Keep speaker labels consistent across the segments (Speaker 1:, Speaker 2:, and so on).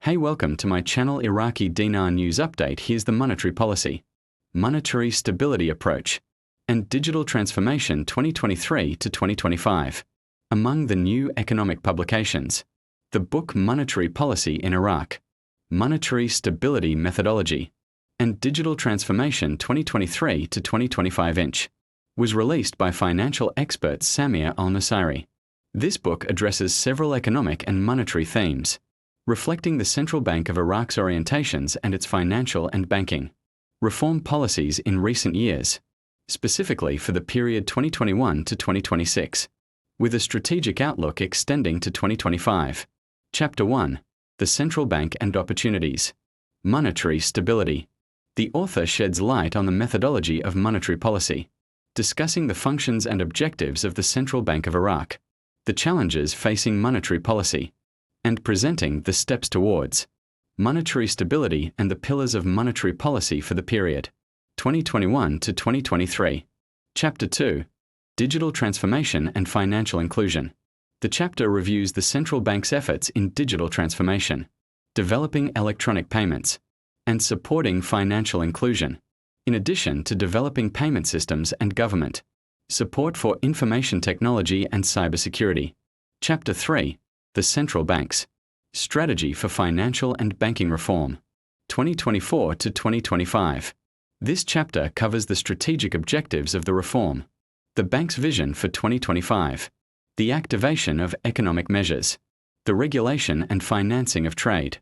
Speaker 1: Hey, welcome to my channel Iraqi Dinar News Update. Here's the monetary policy, monetary stability approach, and digital transformation 2023 to 2025. Among the new economic publications, the book Monetary Policy in Iraq, Monetary Stability Methodology, and Digital Transformation 2023 to 2025 inch, was released by financial expert Samir al-Nusayri. This book addresses several economic and monetary themes, reflecting the Central Bank of Iraq's orientations and its financial and banking reform policies in recent years, specifically for the period 2021 to 2026, with a strategic outlook extending to 2025. Chapter 1. The Central Bank and Opportunities. Monetary Stability. The author sheds light on the methodology of monetary policy, discussing the functions and objectives of the Central Bank of Iraq, the challenges facing monetary policy, and presenting the steps towards monetary stability and the pillars of monetary policy for the period 2021 to 2023. Chapter 2. Digital Transformation and Financial Inclusion. The chapter reviews the central bank's efforts in digital transformation, developing electronic payments, and supporting financial inclusion, in addition to developing payment systems and government support for information technology and cybersecurity. Chapter 3. The Central Bank's Strategy for Financial and Banking Reform, 2024 to 2025. This chapter covers the strategic objectives of the reform, the bank's vision for 2025, the activation of economic measures, the regulation and financing of trade,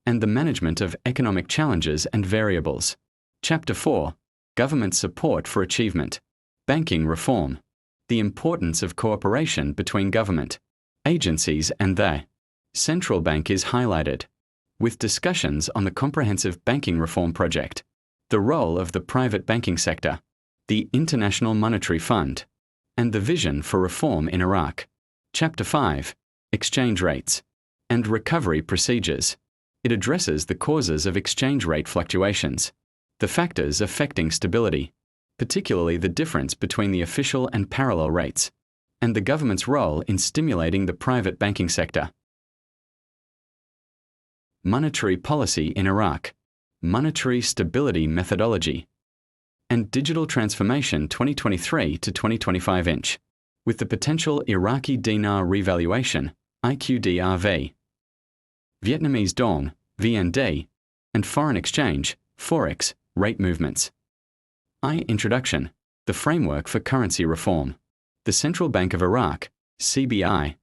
Speaker 1: and the management of economic challenges and variables. Chapter 4. Government Support for Achievement, Banking Reform, the importance of cooperation between government agencies and the central bank is highlighted, with discussions on the comprehensive banking reform project, the role of the private banking sector, the International Monetary Fund, and the vision for reform in Iraq. Chapter 5. Exchange Rates and Recovery Procedures. It addresses the causes of exchange rate fluctuations, the factors affecting stability, particularly the difference between the official and parallel rates, and the government's role in stimulating the private banking sector. Monetary Policy in Iraq, Monetary Stability Methodology, and Digital Transformation 2023 to 2025 inch, with the potential Iraqi Dinar Revaluation, IQDRV, Vietnamese Dong, VND, and foreign exchange, Forex, rate movements. Introduction. The framework for currency reform. The Central Bank of Iraq, CBI,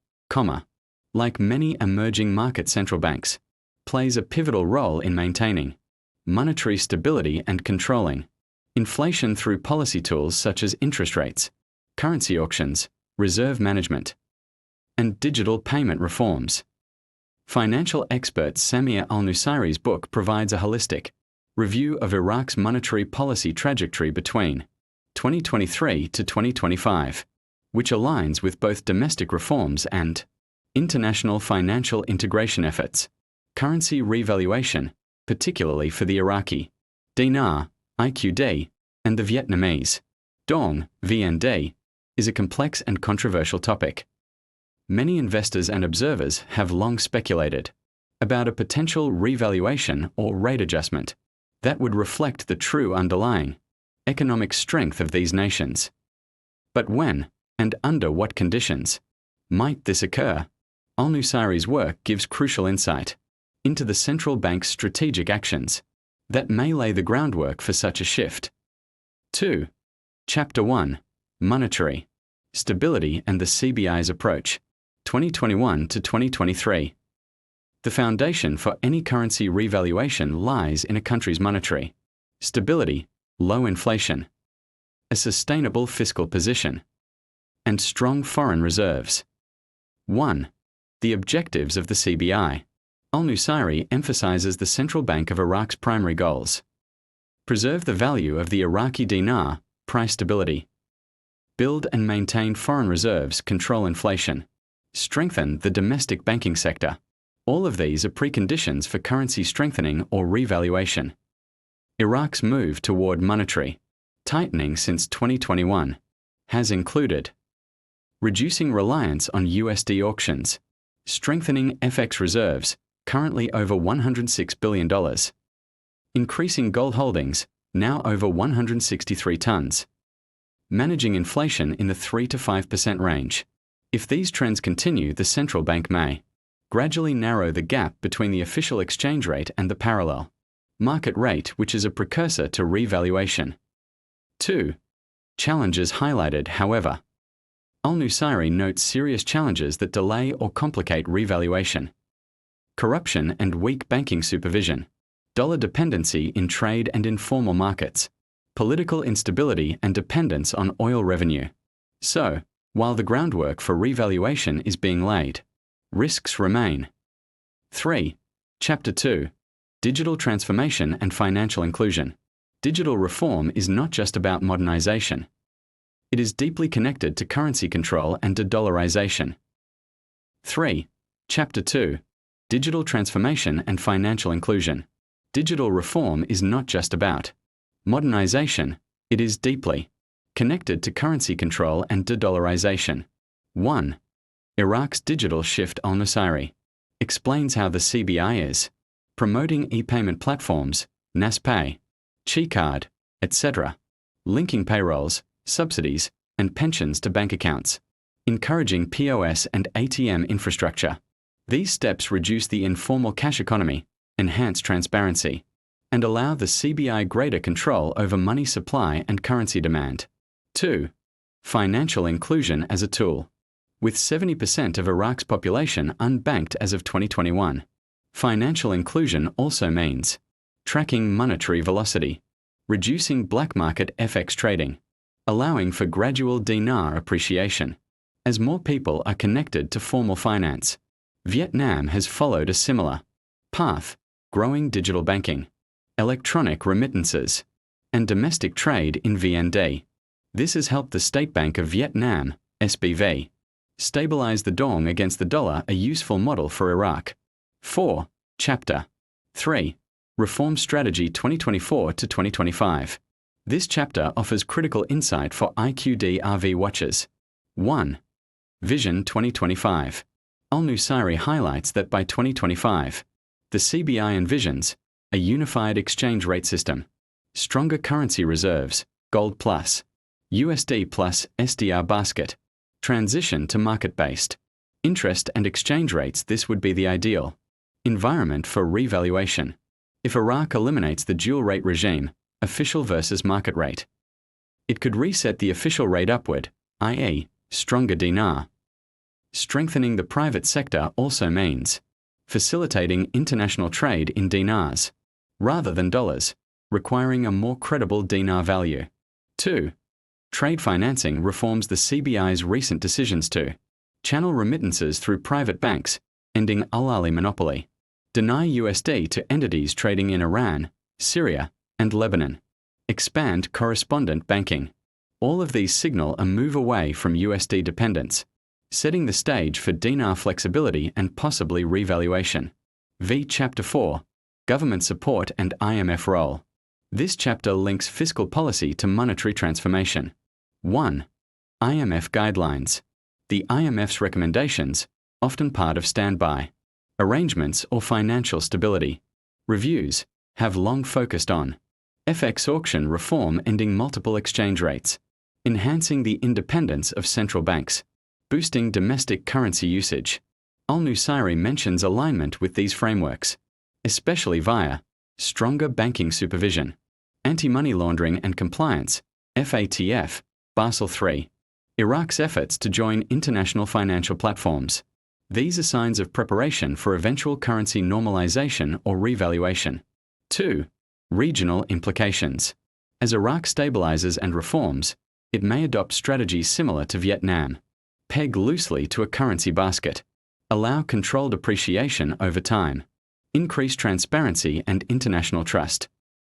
Speaker 1: like many emerging market central banks, plays a pivotal role in maintaining monetary stability and controlling inflation through policy tools such as interest rates, currency auctions, reserve management, and digital payment reforms. Financial expert Samir al-Nusayri's book provides a holistic review of Iraq's monetary policy trajectory between 2023 to 2025, which aligns with both domestic reforms and international financial integration efforts. Currency revaluation, particularly for the Iraqi Dinar, IQD, and the Vietnamese Dong, VND, is a complex and controversial topic. Many investors and observers have long speculated about a potential revaluation or rate adjustment that would reflect the true underlying economic strength of these nations. But when and under what conditions might this occur? Al-Nusayri's work gives crucial insight into the central bank's strategic actions that may lay the groundwork for such a shift. 2. Chapter 1. Monetary Stability and the CBI's Approach, 2021 to 2023. The foundation for any currency revaluation lies in a country's monetary stability, low inflation, a sustainable fiscal position, and strong foreign reserves. 1. The objectives of the CBI. Al-Nusayri emphasizes the Central Bank of Iraq's primary goals: preserve the value of the Iraqi dinar, price stability; build and maintain foreign reserves, control inflation; strengthen the domestic banking sector. All of these are preconditions for currency strengthening or revaluation. Iraq's move toward monetary tightening since 2021 has included reducing reliance on USD auctions, strengthening FX reserves, currently over $106 billion. Increasing gold holdings, now over 163 tons. Managing inflation in the 3 to 5% range. If these trends continue, the central bank may gradually narrow the gap between the official exchange rate and the parallel market rate, which is a precursor to revaluation. 2. Challenges highlighted, however. Al-Nusayri notes serious challenges that delay or complicate revaluation. Corruption and weak banking supervision. Dollar dependency in trade and informal markets. Political instability and dependence on oil revenue. So, while the groundwork for revaluation is being laid, risks remain. 3. Chapter 2. Digital transformation and financial inclusion. Digital reform is not just about modernization. It is deeply connected to currency control and de-dollarization. 3. Chapter 2. Digital transformation and financial inclusion. Digital reform is not just about modernization, it is deeply connected to currency control and de-dollarization. 1. Iraq's digital shift. Al-Nusayri explains how the CBI is promoting e-payment platforms, NasPay, ChiCard, etc., linking payrolls, subsidies, and pensions to bank accounts, encouraging POS and ATM infrastructure. These steps reduce the informal cash economy, enhance transparency, and allow the CBI greater control over money supply and currency demand. 2. Financial inclusion as a tool. With 70% of Iraq's population unbanked as of 2021, financial inclusion also means tracking monetary velocity, reducing black market FX trading, allowing for gradual dinar appreciation. As more people are connected to formal finance, Vietnam has followed a similar path, growing digital banking, electronic remittances, and domestic trade in VND. This has helped the State Bank of Vietnam, SBV, stabilize the dong against the dollar, a useful model for Iraq. 4. Chapter 3. Reform Strategy 2024 to 2025. This chapter offers critical insight for IQD-RV watchers. 1. Vision 2025. Al-Nusayri highlights that by 2025, the CBI envisions a unified exchange rate system, stronger currency reserves, gold plus, USD plus SDR basket, transition to market-based interest and exchange rates. This would be the ideal environment for revaluation. If Iraq eliminates the dual rate regime, official versus market rate, it could reset the official rate upward, i.e., stronger dinar. Strengthening the private sector also means facilitating international trade in dinars rather than dollars, requiring a more credible dinar value. 2. Trade financing reforms. The CBI's recent decisions to channel remittances through private banks, ending al-Ali monopoly, deny USD to entities trading in Iran, Syria, and Lebanon, expand correspondent banking. All of these signal a move away from USD dependence, setting the stage for dinar flexibility and possibly revaluation. Chapter 4. Government support and IMF role. This chapter links fiscal policy to monetary transformation. 1. IMF guidelines. The IMF's recommendations, often part of standby arrangements or financial stability reviews, have long focused on FX auction reform, ending multiple exchange rates, enhancing the independence of central banks, boosting domestic currency usage. Al-Nusayri mentions alignment with these frameworks, especially via stronger banking supervision, anti-money laundering and compliance, FATF, Basel III, Iraq's efforts to join international financial platforms. These are signs of preparation for eventual currency normalization or revaluation. 2. Regional implications. As Iraq stabilizes and reforms, it may adopt strategies similar to Vietnam. Peg loosely to a currency basket. Allow controlled appreciation over time. Increase transparency and international trust.